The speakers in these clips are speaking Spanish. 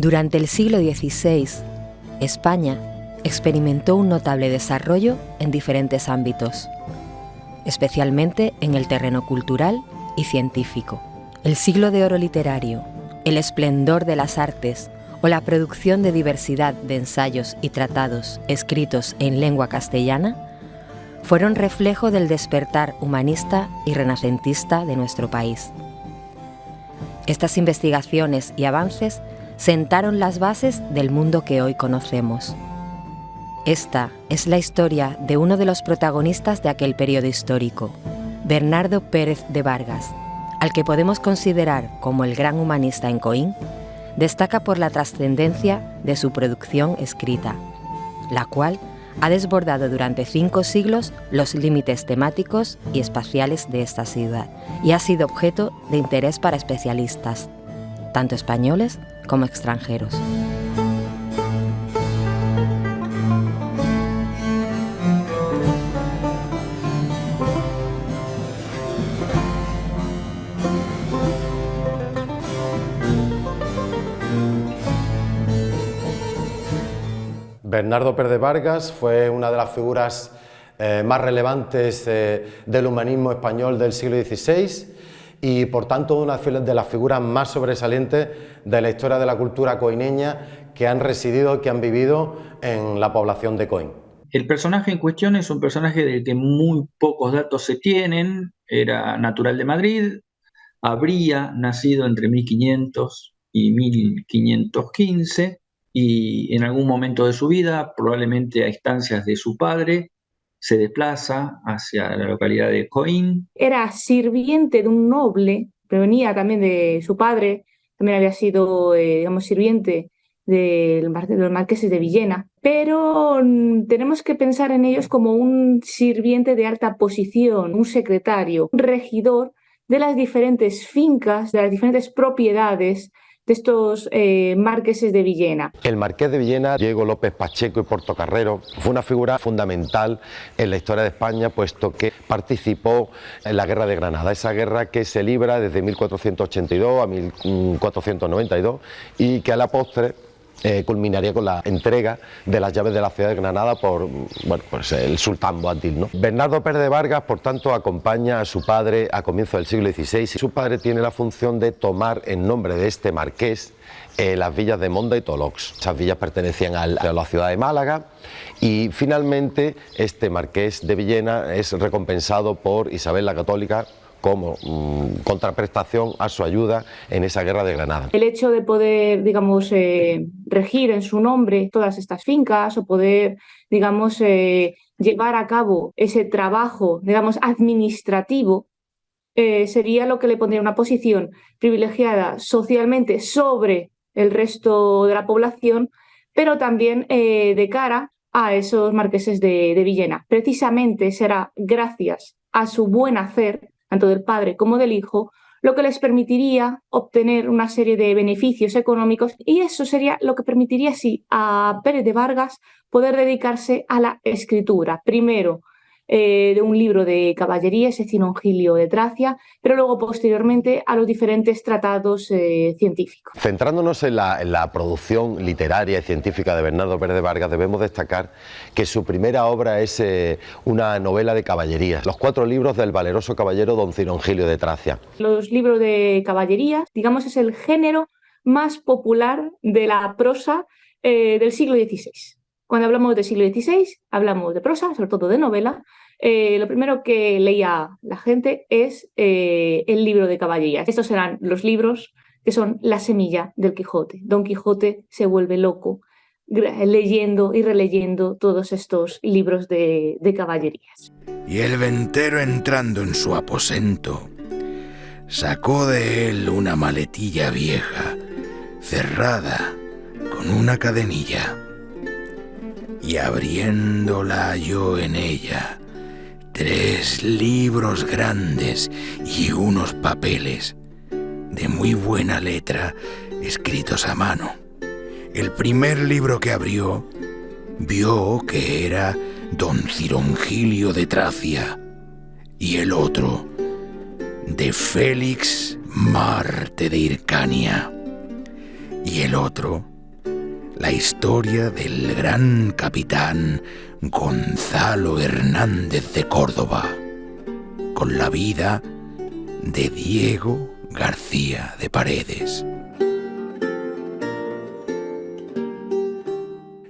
Durante el siglo XVI, España experimentó un notable desarrollo en diferentes ámbitos, especialmente en el terreno cultural y científico. El siglo de oro literario, el esplendor de las artes o la producción de diversidad de ensayos y tratados escritos en lengua castellana fueron reflejo del despertar humanista y renacentista de nuestro país. Estas investigaciones y avances sentaron las bases del mundo que hoy conocemos. Esta es la historia de uno de los protagonistas de aquel periodo histórico, Bernardo Pérez de Vargas, al que podemos considerar como el gran humanista en Coín. Destaca por la trascendencia de su producción escrita, la cual ha desbordado durante 5 siglos los límites temáticos y espaciales de esta ciudad y ha sido objeto de interés para especialistas, tanto españoles como extranjeros. Bernardo Pérez de Vargas fue una de las figuras más relevantes del humanismo español del siglo XVI y por tanto una de las figuras más sobresalientes de la historia de la cultura coineña que han residido, que han vivido en la población de Coín. El personaje en cuestión es un personaje del que muy pocos datos se tienen. Era natural de Madrid, habría nacido entre 1500 y 1515 y en algún momento de su vida, probablemente a instancias de su padre, se desplaza hacia la localidad de Coín. Era sirviente de un noble, provenía también de su padre, también había sido, sirviente de los marqueses de Villena, pero tenemos que pensar en ellos como un sirviente de alta posición, un secretario, un regidor de las diferentes fincas, de las diferentes propiedades de estos marqueses de Villena. El marqués de Villena, Diego López Pacheco y Portocarrero, fue una figura fundamental en la historia de España, puesto que participó en la Guerra de Granada, esa guerra que se libra desde 1482 a 1492 y que a la postre culminaría con la entrega de las llaves de la ciudad de Granada por el sultán Boabdil, ¿no? Bernardo Pérez de Vargas, por tanto, acompaña a su padre a comienzos del siglo XVI. Su padre tiene la función de tomar en nombre de este marqués las villas de Monda y Tolox. Esas villas pertenecían a la ciudad de Málaga y finalmente este marqués de Villena es recompensado por Isabel la Católica como contraprestación a su ayuda en esa guerra de Granada. El hecho de poder, regir en su nombre todas estas fincas o poder, llevar a cabo ese trabajo, administrativo, sería lo que le pondría una posición privilegiada socialmente sobre el resto de la población, pero también de cara a esos marqueses de Villena. Precisamente será gracias a su buen hacer, tanto del padre como del hijo, lo que les permitiría obtener una serie de beneficios económicos y eso sería lo que permitiría sí a Pérez de Vargas poder dedicarse a la escritura. Primero de un libro de caballería, ese Cirongilio de Tracia, pero luego posteriormente a los diferentes tratados científicos. Centrándonos en la producción literaria y científica de Bernardo Pérez de Vargas, debemos destacar que su primera obra es una novela de caballerías, los 4 libros del valeroso caballero don Cirongilio de Tracia. Los libros de caballerías, es el género más popular de la prosa del siglo XVI. Cuando hablamos del siglo XVI, hablamos de prosa, sobre todo de novela. Lo primero que leía la gente es el libro de caballerías. Estos serán los libros que son la semilla del Quijote. Don Quijote se vuelve loco leyendo y releyendo todos estos libros de caballerías. Y el ventero, entrando en su aposento, sacó de él una maletilla vieja, cerrada con una cadenilla, y abriéndola halló en ella 3 libros grandes y unos papeles de muy buena letra escritos a mano. El primer libro que abrió vio que era don Cirongilio de Tracia y el otro de Félix Marte de Hircania y el otro la historia del gran capitán Gonzalo Hernández de Córdoba, con la vida de Diego García de Paredes.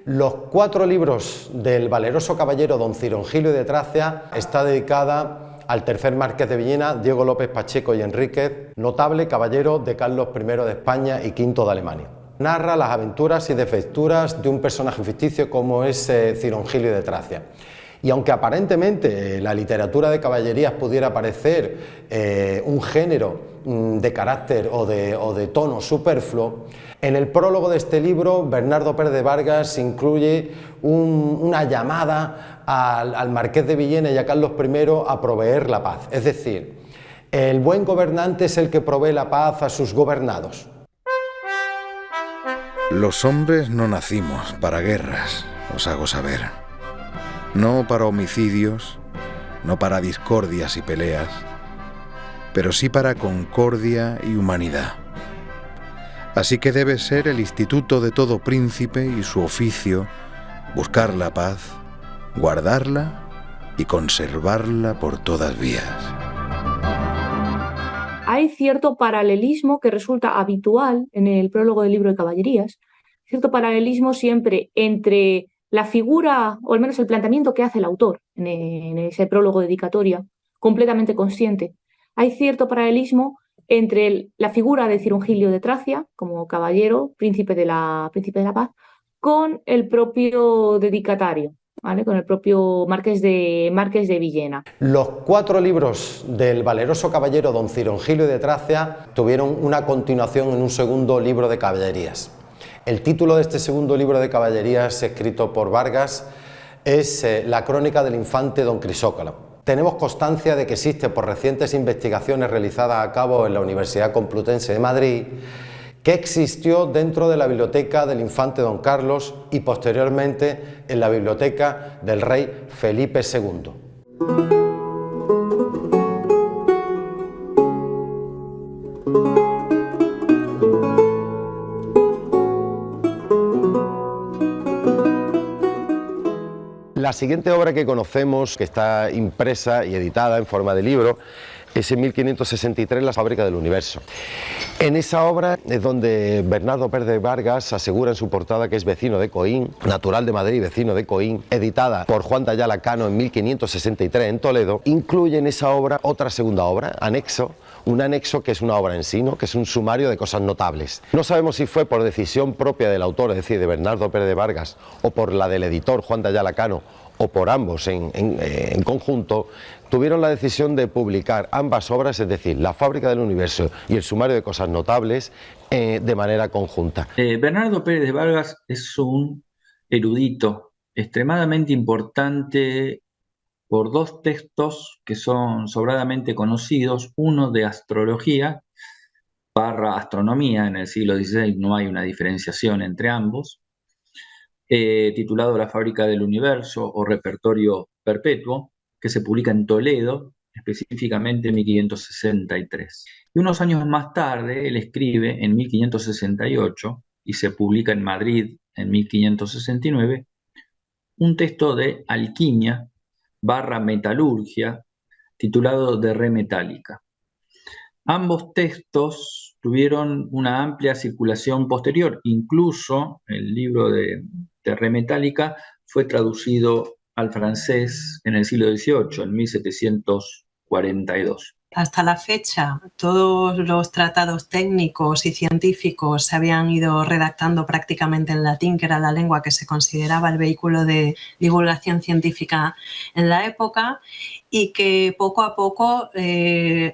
Los 4 libros del valeroso caballero don Cirongilio de Tracia está dedicada al tercer marqués de Villena, Diego López Pacheco y Enríquez, notable caballero de Carlos I de España y V de Alemania. Narra las aventuras y desventuras de un personaje ficticio como es Cirongilio de Tracia. Y aunque aparentemente la literatura de caballerías pudiera parecer un género de carácter o de tono superfluo, en el prólogo de este libro Bernardo Pérez de Vargas incluye una llamada al marqués de Villena y a Carlos I a proveer la paz. Es decir, el buen gobernante es el que provee la paz a sus gobernados. Los hombres no nacimos para guerras, os hago saber. No para homicidios, no para discordias y peleas, pero sí para concordia y humanidad. Así que debe ser el instituto de todo príncipe y su oficio buscar la paz, guardarla y conservarla por todas vías. Hay cierto paralelismo que resulta habitual en el prólogo del libro de Caballerías, cierto paralelismo siempre entre la figura, o al menos el planteamiento que hace el autor en ese prólogo dedicatoria, completamente consciente. Hay cierto paralelismo entre la figura de Cirongilio de Tracia, como caballero, príncipe de la paz, con el propio dedicatario, ¿vale? Con el propio Marqués de Villena. Los 4 libros del valeroso caballero don Cirongilio de Tracia tuvieron una continuación en un segundo libro de caballerías. El título de este segundo libro de caballerías, escrito por Vargas, es La crónica del infante don Crisócalo. Tenemos constancia de que existe por recientes investigaciones realizadas a cabo en la Universidad Complutense de Madrid, que existió dentro de la biblioteca del infante don Carlos y posteriormente en la biblioteca del rey Felipe II. La siguiente obra que conocemos, que está impresa y editada en forma de libro, es en 1563 La fábrica del universo. En esa obra es donde Bernardo Pérez de Vargas asegura en su portada que es vecino de Coín, natural de Madrid, vecino de Coín, editada por Juan de Ayala Cano en 1563 en Toledo. Incluye en esa obra otra segunda obra, anexo, un anexo que es una obra en sí, ¿no? Que es un sumario de cosas notables. No sabemos si fue por decisión propia del autor, es decir, de Bernardo Pérez de Vargas, o por la del editor Juan de Ayala Cano, o por ambos en conjunto, tuvieron la decisión de publicar ambas obras, es decir, La fábrica del universo y el sumario de cosas notables, de manera conjunta. Bernardo Pérez de Vargas es un erudito extremadamente importante por 2 textos que son sobradamente conocidos, uno de astrología, astronomía, en el siglo XVI no hay una diferenciación entre ambos, titulado La fábrica del universo o Repertorio perpetuo, que se publica en Toledo, específicamente en 1563. Y unos años más tarde, él escribe en 1568, y se publica en Madrid en 1569, un texto de alquimia / metalurgia, titulado De Re Metálica. Ambos textos tuvieron una amplia circulación posterior, incluso el libro de Re Metálica fue traducido al francés en el siglo XVIII, en 1742. Hasta la fecha, todos los tratados técnicos y científicos se habían ido redactando prácticamente en latín, que era la lengua que se consideraba el vehículo de divulgación científica en la época, y que poco a poco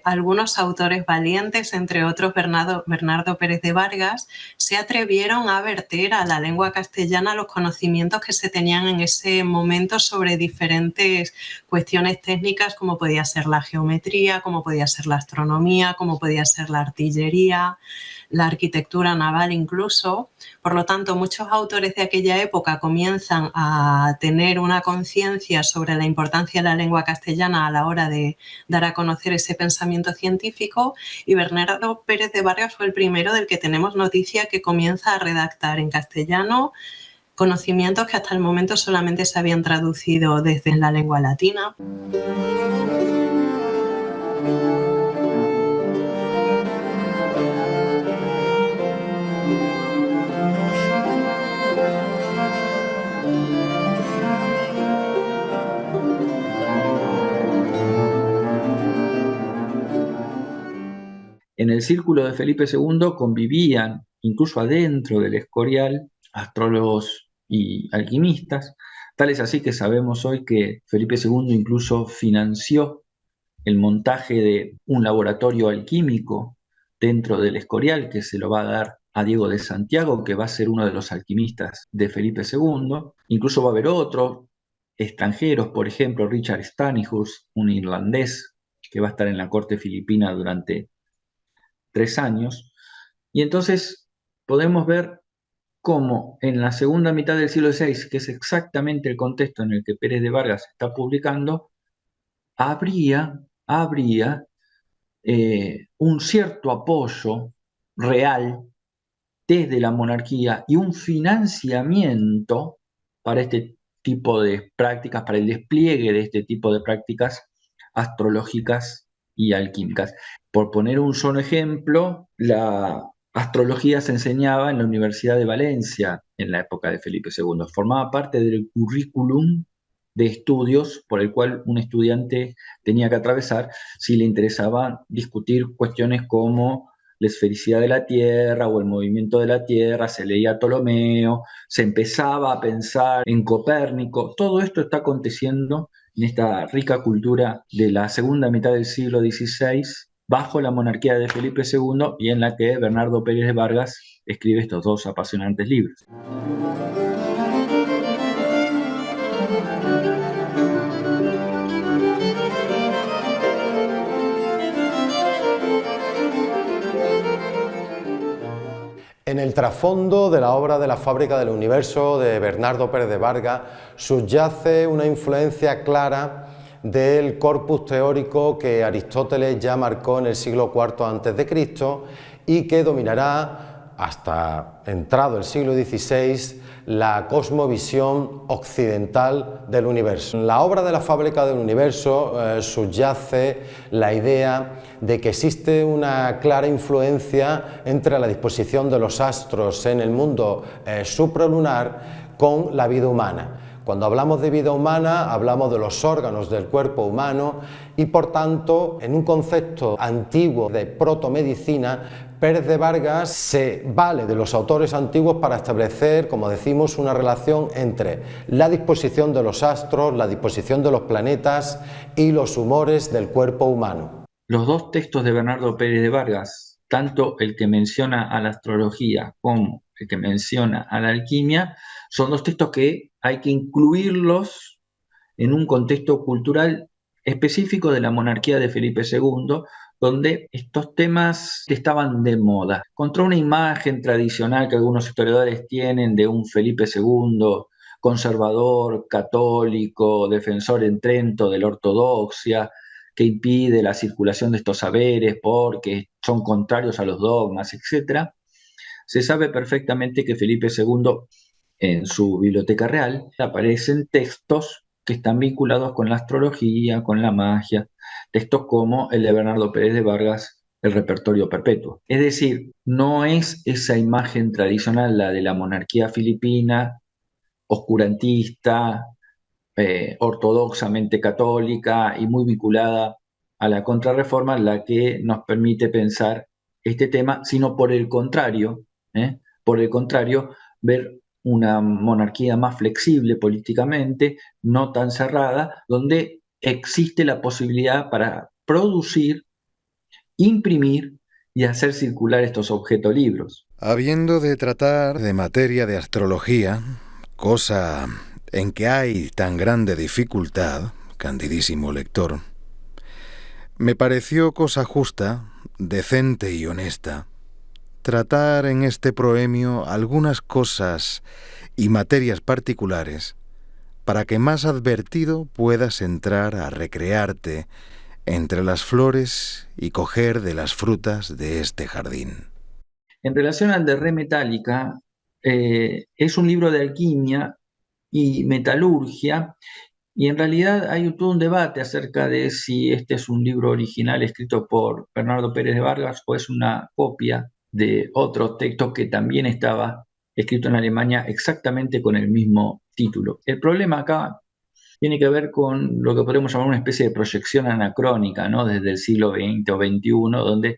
algunos autores valientes, entre otros Bernardo Pérez de Vargas, se atrevieron a verter a la lengua castellana los conocimientos que se tenían en ese momento sobre diferentes cuestiones técnicas, como podía ser la geometría, como podía ser la astronomía, como podía ser la artillería, la arquitectura naval incluso. Por lo tanto, muchos autores de aquella época comienzan a tener una conciencia sobre la importancia de la lengua castellana castellana a la hora de dar a conocer ese pensamiento científico, y Bernardo Pérez de Vargas fue el primero del que tenemos noticia que comienza a redactar en castellano conocimientos que hasta el momento solamente se habían traducido desde la lengua latina. En el círculo de Felipe II convivían, incluso adentro del Escorial, astrólogos y alquimistas. Tal es así que sabemos hoy que Felipe II incluso financió el montaje de un laboratorio alquímico dentro del Escorial, que se lo va a dar a Diego de Santiago, que va a ser uno de los alquimistas de Felipe II. Incluso va a haber otros extranjeros, por ejemplo, Richard Stanihurst, un irlandés que va a estar en la corte filipina durante 3 años. Y entonces podemos ver cómo en la segunda mitad del siglo VI, que es exactamente el contexto en el que Pérez de Vargas está publicando, habría un cierto apoyo real desde la monarquía y un financiamiento para este tipo de prácticas, para el despliegue de este tipo de prácticas astrológicas y alquímicas. Por poner un solo ejemplo, la astrología se enseñaba en la Universidad de Valencia en la época de Felipe II. Formaba parte del currículum de estudios por el cual un estudiante tenía que atravesar si le interesaba discutir cuestiones como la esfericidad de la Tierra o el movimiento de la Tierra. Se leía Ptolomeo, se empezaba a pensar en Copérnico. Todo esto está aconteciendo en esta rica cultura de la segunda mitad del siglo XVI, bajo la monarquía de Felipe II, y en la que Bernardo Pérez de Vargas escribe estos 2 apasionantes libros. En el trasfondo de la obra de la Fábrica del Universo de Bernardo Pérez de Vargas subyace una influencia clara del corpus teórico que Aristóteles ya marcó en el siglo IV a.C. y que dominará hasta entrado el siglo XVI la cosmovisión occidental del universo. En la obra de la Fábrica del Universo subyace la idea de que existe una clara influencia entre la disposición de los astros en el mundo supralunar con la vida humana. Cuando hablamos de vida humana, hablamos de los órganos del cuerpo humano y, por tanto, en un concepto antiguo de protomedicina, Pérez de Vargas se vale de los autores antiguos para establecer, como decimos, una relación entre la disposición de los astros, la disposición de los planetas y los humores del cuerpo humano. Los 2 textos de Bernardo Pérez de Vargas, tanto el que menciona a la astrología como el que menciona a la alquimia, son 2 textos que hay que incluirlos en un contexto cultural específico de la monarquía de Felipe II, donde estos temas estaban de moda. Contra una imagen tradicional que algunos historiadores tienen de un Felipe II conservador, católico, defensor en Trento de la ortodoxia, que impide la circulación de estos saberes porque son contrarios a los dogmas, etc. Se sabe perfectamente que Felipe II, en su biblioteca real, aparecen textos que están vinculados con la astrología, con la magia, textos como el de Bernardo Pérez de Vargas, el Repertorio Perpetuo. Es decir, no es esa imagen tradicional, la de la monarquía filipina, oscurantista, ortodoxamente católica y muy vinculada a la Contrarreforma, la que nos permite pensar este tema, sino por el contrario, ver una monarquía más flexible políticamente, no tan cerrada, donde existe la posibilidad para producir, imprimir y hacer circular estos objetolibros. Habiendo de tratar de materia de astrología, cosa en que hay tan grande dificultad, candidísimo lector, me pareció cosa justa, decente y honesta, tratar en este proemio algunas cosas y materias particulares para que más advertido puedas entrar a recrearte entre las flores y coger de las frutas de este jardín. En relación al de Re Metálica, es un libro de alquimia y metalurgia, y en realidad hay todo un debate acerca de si este es un libro original escrito por Bernardo Pérez de Vargas o es una copia de otro texto que también estaba escrito en Alemania exactamente con el mismo título. El problema acá tiene que ver con lo que podemos llamar una especie de proyección anacrónica, ¿no? Desde el siglo XX o XXI, donde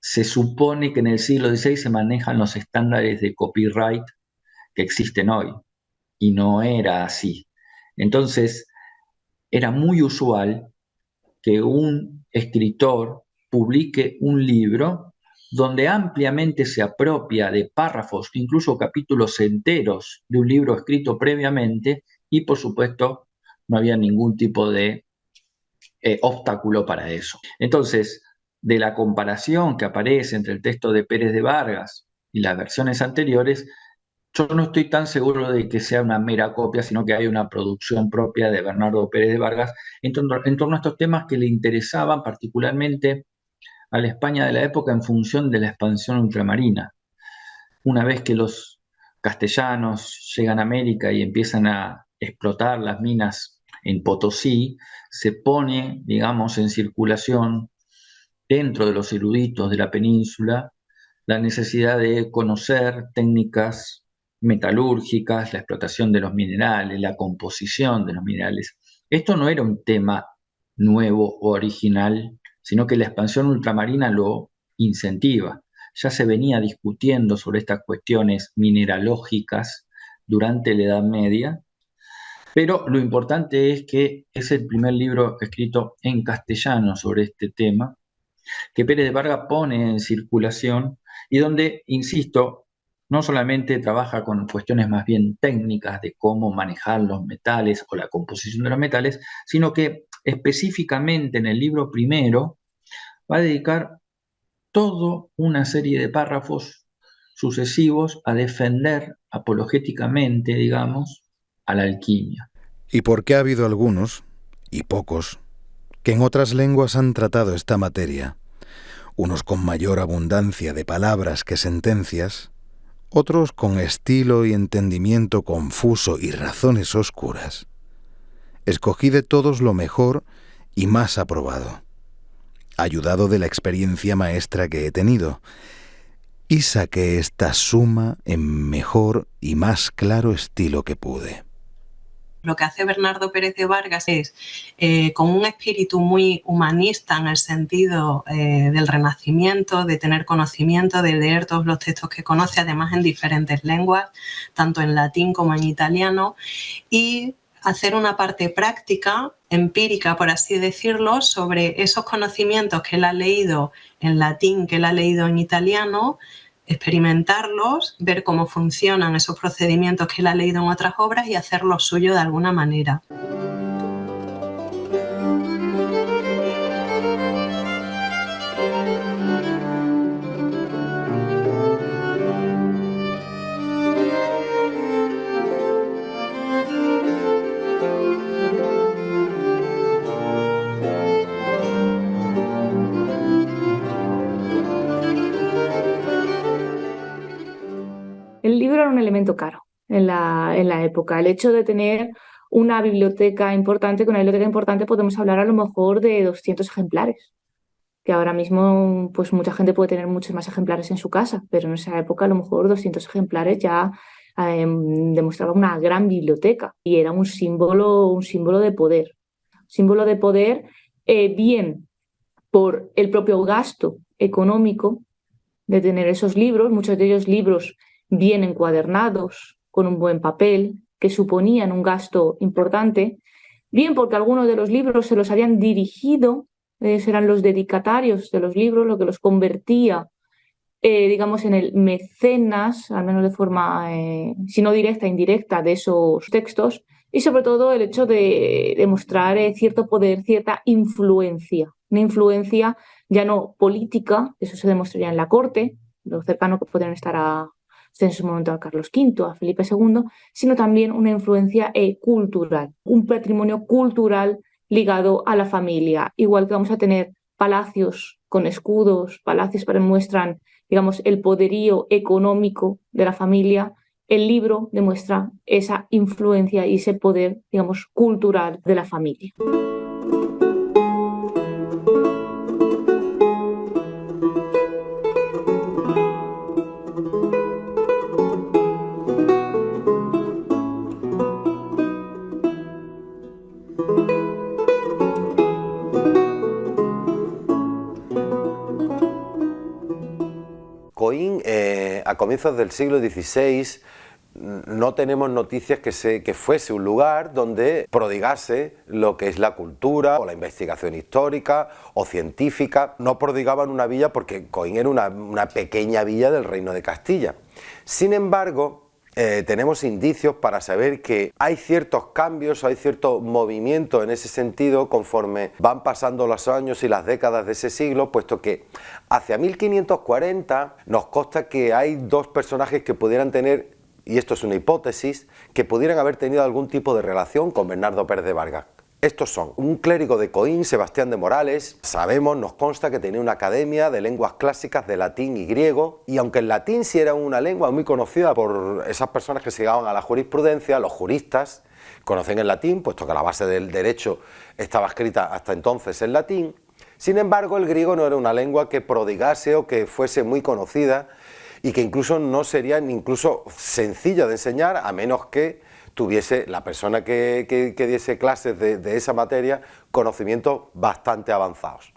se supone que en el siglo XVI se manejan los estándares de copyright que existen hoy, y no era así. Entonces, era muy usual que un escritor publique un libro donde ampliamente se apropia de párrafos, incluso capítulos enteros de un libro escrito previamente, y por supuesto no había ningún tipo de obstáculo para eso. Entonces, de la comparación que aparece entre el texto de Pérez de Vargas y las versiones anteriores, yo no estoy tan seguro de que sea una mera copia, sino que hay una producción propia de Bernardo Pérez de Vargas en torno a estos temas que le interesaban particularmente a la España de la época en función de la expansión ultramarina. Una vez que los castellanos llegan a América y empiezan a explotar las minas en Potosí, se pone, digamos, en circulación dentro de los eruditos de la península la necesidad de conocer técnicas metalúrgicas, la explotación de los minerales, la composición de los minerales. Esto no era un tema nuevo o original, sino que la expansión ultramarina lo incentiva. Ya se venía discutiendo sobre estas cuestiones mineralógicas durante la Edad Media, pero lo importante es que es el primer libro escrito en castellano sobre este tema, que Pérez de Vargas pone en circulación y donde, insisto, no solamente trabaja con cuestiones más bien técnicas de cómo manejar los metales o la composición de los metales, sino que específicamente en el libro primero va a dedicar toda una serie de párrafos sucesivos a defender apologéticamente, digamos, a la alquimia. ¿Y por qué ha habido algunos, y pocos, que en otras lenguas han tratado esta materia? Unos con mayor abundancia de palabras que sentencias, otros con estilo y entendimiento confuso y razones oscuras. Escogí de todos lo mejor y más aprobado, ayudado de la experiencia maestra que he tenido, y saqué esta suma en mejor y más claro estilo que pude. Lo que hace Bernardo Pérez de Vargas es, con un espíritu muy humanista en el sentido del Renacimiento, de tener conocimiento, de leer todos los textos que conoce, además en diferentes lenguas, tanto en latín como en italiano, y hacer una parte práctica, empírica, por así decirlo, sobre esos conocimientos que él ha leído en latín, que él ha leído en italiano, experimentarlos, ver cómo funcionan esos procedimientos que él ha leído en otras obras y hacerlo suyo de alguna manera. El libro era un elemento caro en la época. El hecho de tener una biblioteca importante, con una biblioteca importante podemos hablar a lo mejor de 200 ejemplares, que ahora mismo pues mucha gente puede tener muchos más ejemplares en su casa, pero en esa época a lo mejor 200 ejemplares ya demostraba una gran biblioteca y era un símbolo de poder. Símbolo de poder bien por el propio gasto económico de tener esos libros, muchos de ellos libros bien encuadernados, con un buen papel, que suponían un gasto importante, bien porque algunos de los libros se los habían dirigido, eran los dedicatarios de los libros, lo que los convertía, digamos, en el mecenas, al menos de forma, si no directa, indirecta, de esos textos, y sobre todo el hecho de demostrar cierto poder, cierta influencia, una influencia ya no política, eso se demostraría en la corte, lo cercano que podrían estar a en su momento a Carlos V, a Felipe II, sino también una influencia cultural, un patrimonio cultural ligado a la familia, igual que vamos a tener palacios con escudos, palacios que demuestran, digamos, el poderío económico de la familia. El libro demuestra esa influencia y ese poder, digamos, cultural de la familia. Coín, a comienzos del siglo XVI, no tenemos noticias que fuese un lugar donde prodigase lo que es la cultura o la investigación histórica o científica. No prodigaban una villa porque Coín era una pequeña villa del Reino de Castilla. Sin embargo, tenemos indicios para saber que hay ciertos cambios, hay cierto movimiento en ese sentido conforme van pasando los años y las décadas de ese siglo, puesto que hacia 1540 nos consta que hay dos personajes que pudieran tener, y esto es una hipótesis, que pudieran haber tenido algún tipo de relación con Bernardo Pérez de Vargas. Estos son un clérigo de Coín, Sebastián de Morales. Sabemos, nos consta que tenía una academia de lenguas clásicas de latín y griego, y aunque el latín sí era una lengua muy conocida por esas personas que se llegaban a la jurisprudencia, los juristas conocen el latín, puesto que la base del derecho estaba escrita hasta entonces en latín. Sin embargo, el griego no era una lengua que prodigase o que fuese muy conocida, y que incluso no sería incluso sencilla de enseñar, a menos que tuviese la persona que diese clases de esa materia conocimientos bastante avanzados.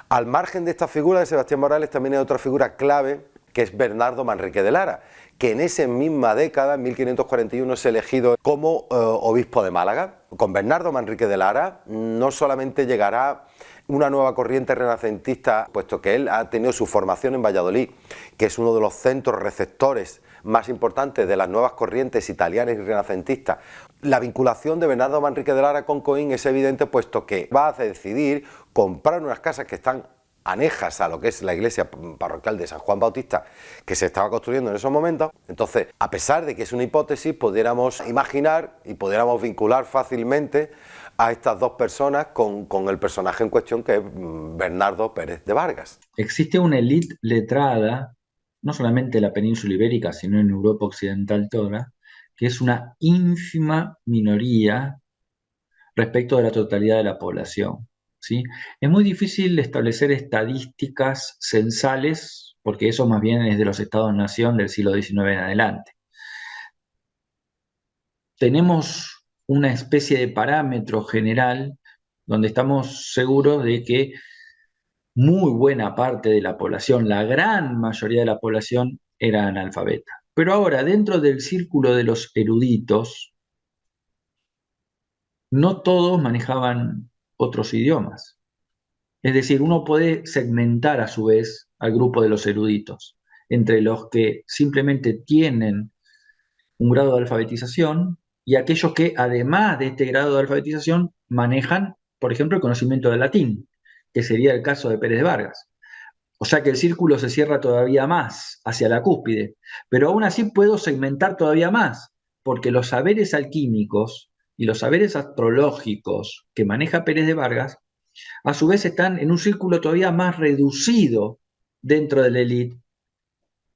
Al margen de esta figura de Sebastián Morales también hay otra figura clave, que es Bernardo Manrique de Lara, que en esa misma década, en 1541, es elegido como obispo de Málaga. Con Bernardo Manrique de Lara no solamente llegará una nueva corriente renacentista, puesto que él ha tenido su formación en Valladolid, que es uno de los centros receptores más importantes de las nuevas corrientes italianas y renacentistas. La vinculación de Bernardo Manrique de Lara con Coín es evidente, puesto que va a decidir comprar unas casas que están anejas a lo que es la iglesia parroquial de San Juan Bautista, que se estaba construyendo en esos momentos. Entonces, a pesar de que es una hipótesis, pudiéramos imaginar y pudiéramos vincular fácilmente a estas dos personas con el personaje en cuestión, que es Bernardo Pérez de Vargas. Existe una élite letrada, no solamente en la península ibérica, sino en Europa occidental toda, que es una ínfima minoría respecto de la totalidad de la población, ¿sí? Es muy difícil establecer estadísticas censales, porque eso más bien es de los estados-nación del siglo XIX en adelante. Tenemos una especie de parámetro general donde estamos seguros de que muy buena parte de la población, la gran mayoría de la población, era analfabeta. Pero ahora, dentro del círculo de los eruditos, no todos manejaban otros idiomas. Es decir, uno puede segmentar a su vez al grupo de los eruditos entre los que simplemente tienen un grado de alfabetización y aquellos que, además de este grado de alfabetización, manejan, por ejemplo, el conocimiento del latín, que sería el caso de Pérez de Vargas. O sea que el círculo se cierra todavía más hacia la cúspide, pero aún así puedo segmentar todavía más, porque los saberes alquímicos y los saberes astrológicos que maneja Pérez de Vargas, a su vez están en un círculo todavía más reducido dentro de la élite,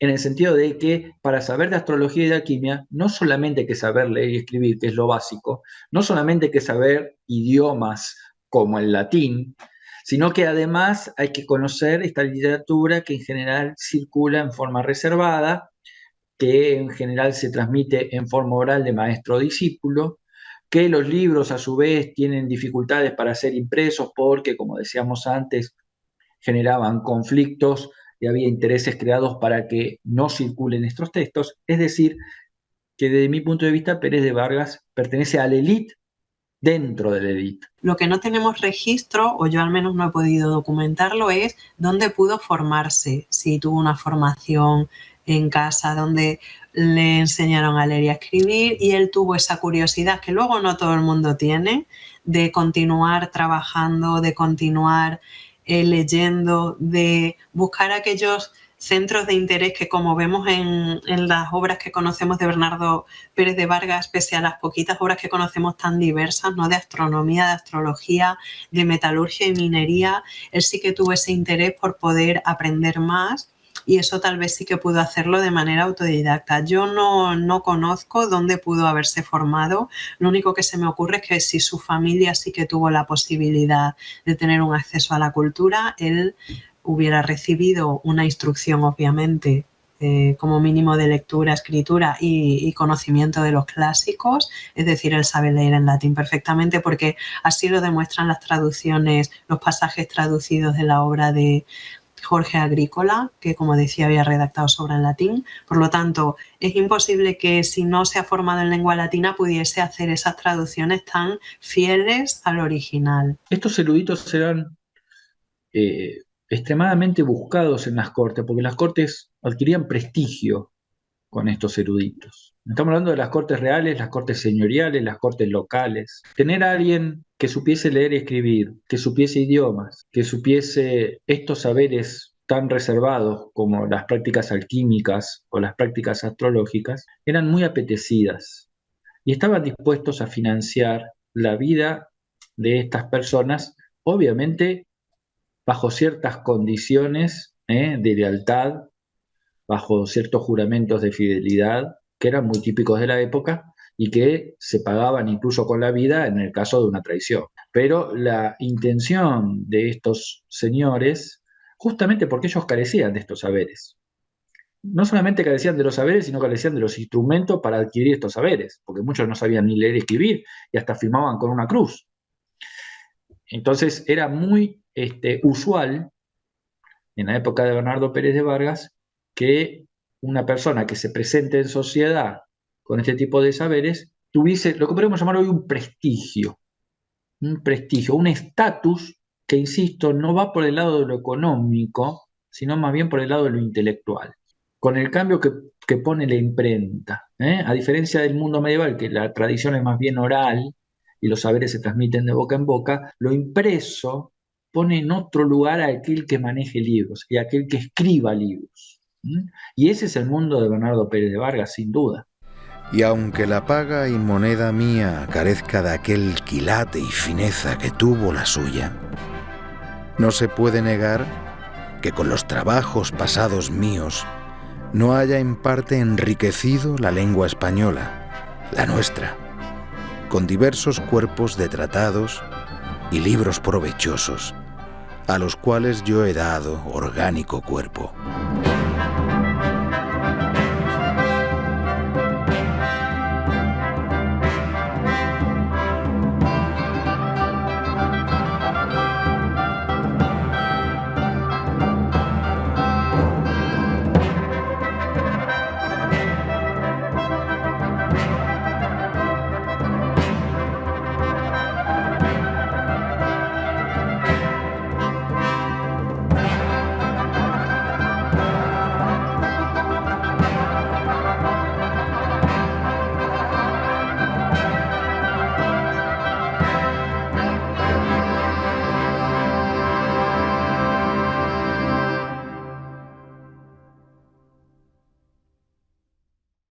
en el sentido de que para saber de astrología y de alquimia, no solamente hay que saber leer y escribir, que es lo básico, no solamente hay que saber idiomas como el latín, sino que además hay que conocer esta literatura que en general circula en forma reservada, que en general se transmite en forma oral de maestro-discípulo, que los libros a su vez tienen dificultades para ser impresos porque, como decíamos antes, generaban conflictos y había intereses creados para que no circulen estos textos. Es decir, que desde mi punto de vista Pérez de Vargas pertenece a la élite dentro de la élite. Lo que no tenemos registro, o yo al menos no he podido documentarlo, es dónde pudo formarse, si tuvo una formación en casa donde le enseñaron a leer y a escribir y él tuvo esa curiosidad que luego no todo el mundo tiene, de continuar trabajando, de continuar leyendo, de buscar aquellos centros de interés que, como vemos en las obras que conocemos de Bernardo Pérez de Vargas, pese a las poquitas obras que conocemos tan diversas, ¿no?, de astronomía, de astrología, de metalurgia y minería, él sí que tuvo ese interés por poder aprender más, y eso tal vez sí que pudo hacerlo de manera autodidacta. Yo no conozco dónde pudo haberse formado. Lo único que se me ocurre es que si su familia sí que tuvo la posibilidad de tener un acceso a la cultura, él hubiera recibido una instrucción, obviamente, como mínimo de lectura, escritura y conocimiento de los clásicos, es decir, él sabe leer en latín perfectamente, porque así lo demuestran las traducciones, los pasajes traducidos de la obra de Jorge Agrícola, que, como decía, había redactado su obra en latín. Por lo tanto, es imposible que, si no se ha formado en lengua latina, pudiese hacer esas traducciones tan fieles al original. Estos eruditos eran extremadamente buscados en las cortes, porque las cortes adquirían prestigio con estos eruditos. Estamos hablando de las cortes reales, las cortes señoriales, las cortes locales. Tener a alguien que supiese leer y escribir, que supiese idiomas, que supiese estos saberes tan reservados como las prácticas alquímicas o las prácticas astrológicas, eran muy apetecidas y estaban dispuestos a financiar la vida de estas personas, obviamente bajo ciertas condiciones de lealtad, bajo ciertos juramentos de fidelidad que eran muy típicos de la época y que se pagaban incluso con la vida en el caso de una traición. Pero la intención de estos señores, justamente porque ellos carecían de estos saberes, no solamente carecían de los saberes, sino carecían de los instrumentos para adquirir estos saberes, porque muchos no sabían ni leer ni escribir y hasta firmaban con una cruz. Entonces era muy usual en la época de Bernardo Pérez de Vargas que una persona que se presente en sociedad con este tipo de saberes tuviese lo que podemos llamar hoy un prestigio, un estatus que, insisto, no va por el lado de lo económico, sino más bien por el lado de lo intelectual. Con el cambio que pone la imprenta, a diferencia del mundo medieval, que la tradición es más bien oral y los saberes se transmiten de boca en boca, lo impreso pone en otro lugar a aquel que maneje libros y a aquel que escriba libros. Y ese es el mundo de Bernardo Pérez de Vargas, sin duda. Y aunque la paga y moneda mía carezca de aquel quilate y fineza que tuvo la suya, no se puede negar que con los trabajos pasados míos no haya en parte enriquecido la lengua española, la nuestra, con diversos cuerpos de tratados y libros provechosos, a los cuales yo he dado orgánico cuerpo.